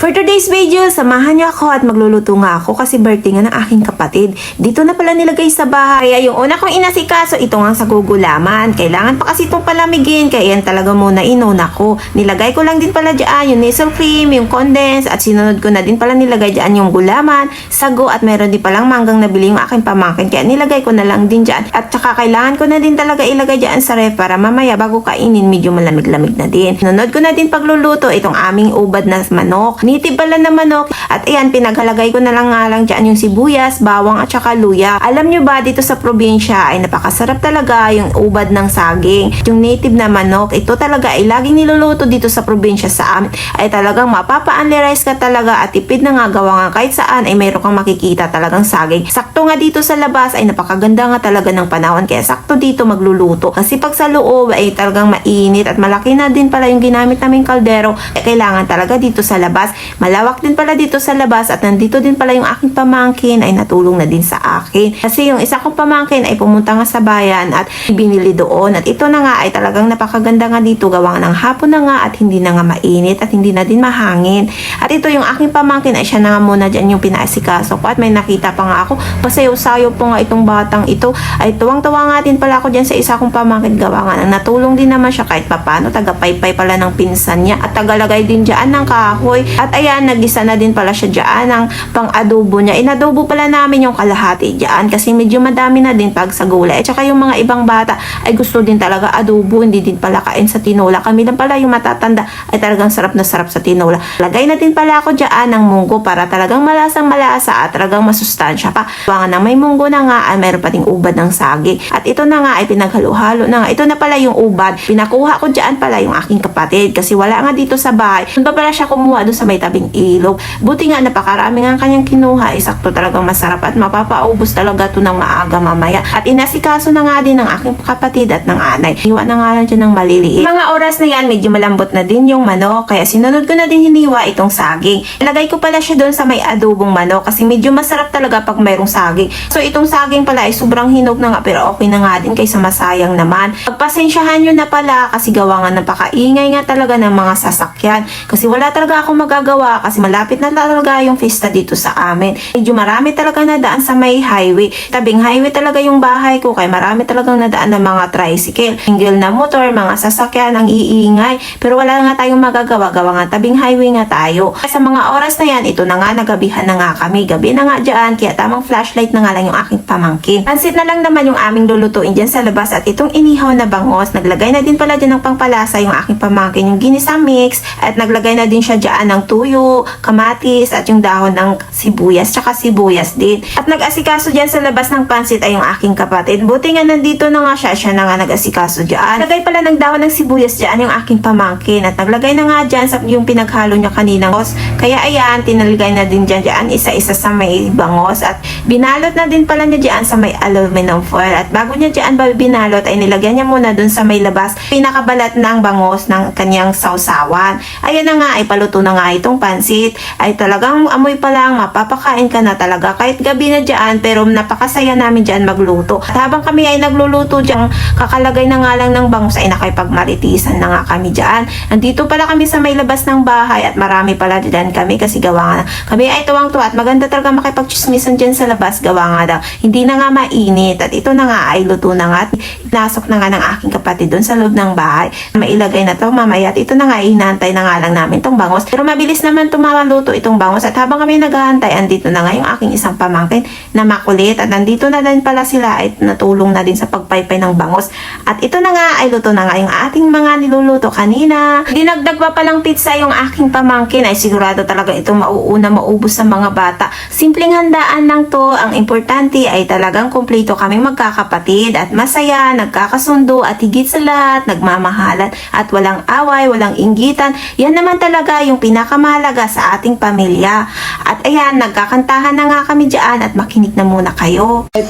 For today's video, samahan niyo ako at magluluto nga ako kasi birthday nga ng aking kapatid. Dito na pala nilagay sa bahay. Kaya yung una kong inasikaso, ito nga sa gugulaman. Kailangan pa kasi itong palamigin, kaya yan talaga muna inuna ko. Nilagay ko lang din pala dyan yung nasal cream, yung condense, at sinunod ko na din pala nilagay dyan yung gulaman, sago, at meron din palang manggang nabili yung aking pamangkin. Kaya nilagay ko na lang din dyan. At saka kailangan ko na din talaga ilagay dyan sa ref para mamaya bago kainin, medyo malamig-lamig na din. Sinunod ko na din pagluluto itong aming ubad na manok. Native pala na manok. At ayan, pinaghalagay ko na lang nga lang dyan yung sibuyas, bawang at saka luya. Alam nyo ba, dito sa probinsya ay napakasarap talaga yung ubad ng saging. Yung native na manok, ito talaga ay laging niluluto dito sa probinsya sa amin. Ay talagang mapapa-unli-rice ka talaga at tipid na nga gawa nga kahit saan ay mayroon kang makikita talagang saging. Sakto nga dito sa labas ay napakaganda nga talaga ng panahon. Kaya sakto dito magluluto. Kasi pag sa loob ay talagang mainit at malaki na din pala yung ginamit naming kaldero. Kailangan talaga dito sa labas. Malawak din pala dito sa labas at nandito din pala yung aking pamangkin ay natulong na din sa akin. Kasi yung isa kong pamangkin ay pumunta nga sa bayan at binili doon. At ito na nga ay talagang napakaganda nga dito. Gawa ng hapon na nga at hindi na nga mainit at hindi na din mahangin. At ito yung aking pamangkin ay siya na nga muna dyan yung pinaasikaso ko. At may nakita pa nga ako. Pasayo-sayo po nga itong batang ito. Ay tuwang-tuwa nga din pala ako dyan sa isa kong pamangkin. Gawa nga ng natulong din naman siya kahit papano. Tagapaypay pala ng pinsan niya. At tagalagay din dyan ng kahoy. At ayan, nagisa na din pala siya dyan ng pang-adobo niya. Inadobo pala namin yung kalahati dyan kasi medyo madami na din pag sa gulay. At saka yung mga ibang bata ay gusto din talaga adobo, hindi din pala kain sa tinola. Kami lang pala yung matatanda ay talagang sarap na sarap sa tinola. Lagay na din pala ako dyan ng munggo para talagang malasang malasa at talagang masustansya pa. Kaya na may munggo na nga ay mayroon pa ding ubad ng saging. At ito na nga ay pinaghalo-halo na nga. Ito na pala yung ubad. Pinakuha ko dyan pala yung aking kapatid kasi wala nga dito sa bahay. Doon pa pala siya kumuha doon sa may tabing ilog. Buti nga napakarami nga kanyang kinuha. Sakto talagang masarap at mapapaubos talaga ito ng maaga mamaya. At inasikaso na nga din ng aking kapatid at ng anay. Hiwa na nga lang dyan ng maliliit. Mga oras na yan, medyo malambot na din yung manok. Kaya sinunod ko na din hiniwa itong saging. Ilagay ko pala siya doon sa may adobong manok kasi medyo masarap talaga pag mayroong saging. So itong saging pala ay sobrang hinog na nga pero okay na nga din kaysa masayang naman. Pagpasensyahan nyo na pala kasi gawa nga napakaingay nga talaga ng mga sasakyan. Kasi wala talaga akong magagawa kasi malapit na talaga yung fiesta dito sa amin. Medyo marami talaga nadaan sa may highway. Tabing highway talaga yung bahay ko kaya marami talagang nadaan ng mga tricycle. Single na motor, mga sasakyan ang iingay. Pero wala nga tayong magagawa. Gawa nga tabing highway nga tayo. Sa mga oras na yan, ito na nga nagabihan na nga kami. Gabi na nga dyan kaya tamang flashlight na nga lang yung aking pamangkin. Pansit na lang naman yung aming lulutuin dyan sa labas at itong inihaw na bangos. Naglagay na din pala dyan ng pangpalasa yung aking pamangkin. Yung ginisang mix at naglagay na din siya dyan ng tuyo, kamatis at yung dahon ng sibuyas tsaka sibuyas din. At nag-asikaso dyan sa labas ng pansit ay yung aking kapatid. Buti nga nandito na nga siya na nga nag-asikaso dyan. Naglagay pala ng dahon ng sibuyas dyan yung aking pamangkin at naglagay na nga dyan sa yung pinaghalo niya kaninang bangos. Kaya ayan, tinalagay na din dyan isa-isa sa may bangos at binalot na din pala niya dyan sa may aluminum foil. At bago niya dyan binalot ay nilagyan niya muna dun sa may labas pinakabalat ng bangos ng kanyang sausawan. Ayan na nga ay paluto na nga itong pansit. Ay talagang amoy pa lang mapapakain ka na talaga kahit gabi na dyan pero napakasaya namin dyan magluto. At habang kami ay nagluluto dyan, kakalagay na nga lang ng bangus ay nakipagmaritisan na nga kami dyan. Andito pala kami sa may labas ng bahay at marami pala dyan kami kasi gawa nga kami ay tuwang-tuwa at maganda talaga makipagchismisan dyan sa labas gawa nga daw. Hindi na nga mainit at ito na nga ay luto na nga at pinasok na nga ng aking kapatid doon sa loob ng bahay. Mailagay na to mamaya at ito na nga hinantay na nga lang namin tong bangos. Pero mabilis naman tumaluto itong bangos at habang kami naghahantay andito na nga yung aking isang pamangkin na makulit at nandito na din pala sila ay natulong na din sa pagpaypay ng bangos. At ito na nga ay luto na nga yung ating mga niluluto kanina. Dinagdag pa palang pizza yung aking pamangkin ay sigurado talaga ito mauuna maubos sa mga bata. Simpleng handaan lang to. Ang importante ay talagang kumpleto kaming magkakapatid at masaya, nagkakasundo at higit sa lahat nagmamahalan at walang away, walang inggitan. Yan naman talaga yung pinakamahalaga sa ating pamilya. At ayan, nagkakantahan na nga kami dyan at makinig na muna kayo. Happy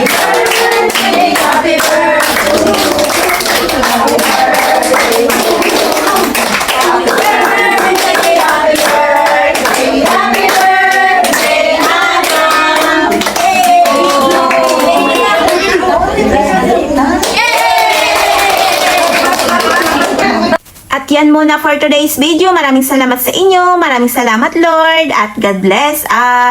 birthday, happy birthday. Happy birthday, Hannah. At yan muna for today's video. Maraming salamat sa inyo. Maraming salamat Lord. At God bless us.